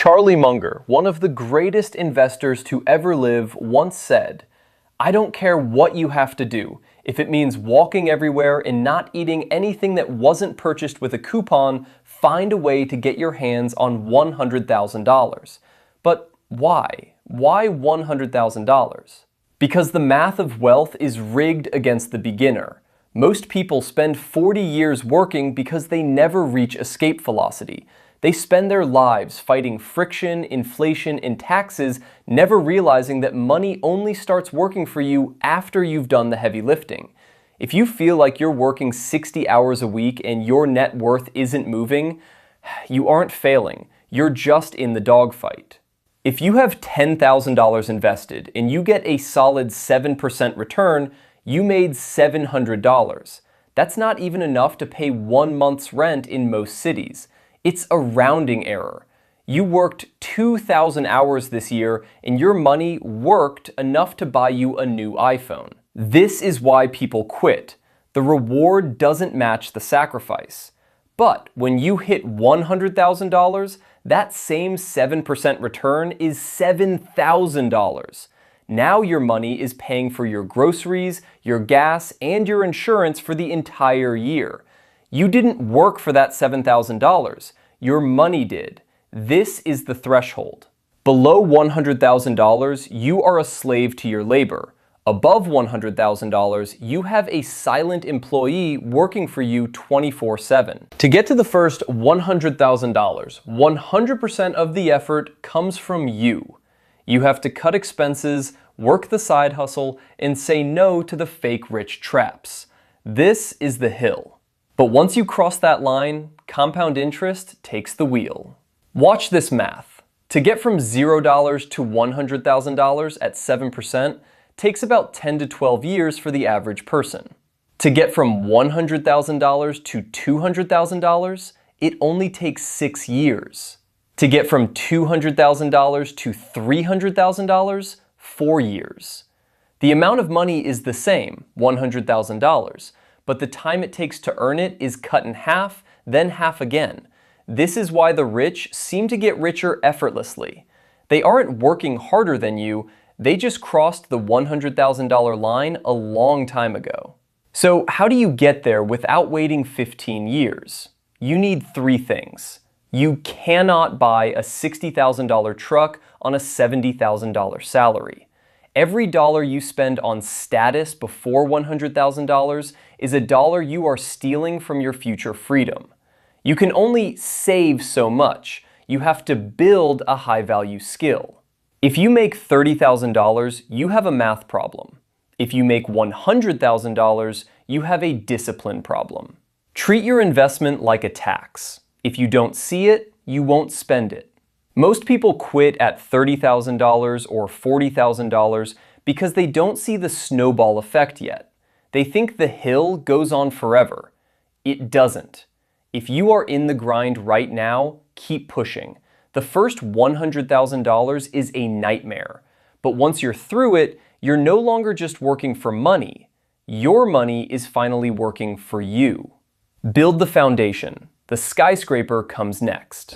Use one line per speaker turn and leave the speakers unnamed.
Charlie Munger, one of the greatest investors to ever live, once said, "I don't care what you have to do. If it means walking everywhere and not eating anything that wasn't purchased with a coupon, find a way to get your hands on $100,000. But why? Why $100,000? Because the math of wealth is rigged against the beginner. Most people spend 40 years working because they never reach escape velocity. They spend their lives fighting friction, inflation, and taxes, never realizing that money only starts working for you after you've done the heavy lifting. If you feel like you're working 60 hours a week and your net worth isn't moving, you aren't failing. You're just in the dogfight. If you have $10,000 invested and you get a solid 7% return, you made $700. That's not even enough to pay 1 month's rent in most cities. It's a rounding error. You worked 2,000 hours this year and your money worked enough to buy you a new iPhone. This is why people quit. The reward doesn't match the sacrifice. But when you hit $100,000, that same 7% return is $7,000. Now your money is paying for your groceries, your gas, and your insurance for the entire year. You didn't work for that $7,000. Your money did. This is the threshold. Below $100,000, you are a slave to your labor. Above $100,000, you have a silent employee working for you 24/7. To get to the first $100,000, 100% of the effort comes from you. You have to cut expenses, work the side hustle, and say no to the fake rich traps. This is the hill. But once you cross that line, compound interest takes the wheel. Watch this math. To get from $0 to $100,000 at 7% takes about 10 to 12 years for the average person. To get from $100,000 to $200,000, it only takes 6 years. To get from $200,000 to $300,000, 4 years. The amount of money is the same, $100,000, but the time it takes to earn it is cut in half, then half again. This is why the rich seem to get richer effortlessly. They aren't working harder than you, they just crossed the $100,000 line a long time ago. So how do you get there without waiting 15 years? You need 3 things. You cannot buy a $60,000 truck on a $70,000 salary. Every dollar you spend on status before $100,000 is a dollar you are stealing from your future freedom. You can only save so much. You have to build a high-value skill. If you make $30,000, you have a math problem. If you make $100,000, you have a discipline problem. Treat your investment like a tax. If you don't see it, you won't spend it. Most people quit at $30,000 or $40,000 because they don't see the snowball effect yet. They think the hill goes on forever. It doesn't. If you are in the grind right now, keep pushing. The first $100,000 is a nightmare. But once you're through it, you're no longer just working for money. Your money is finally working for you. Build the foundation. The skyscraper comes next.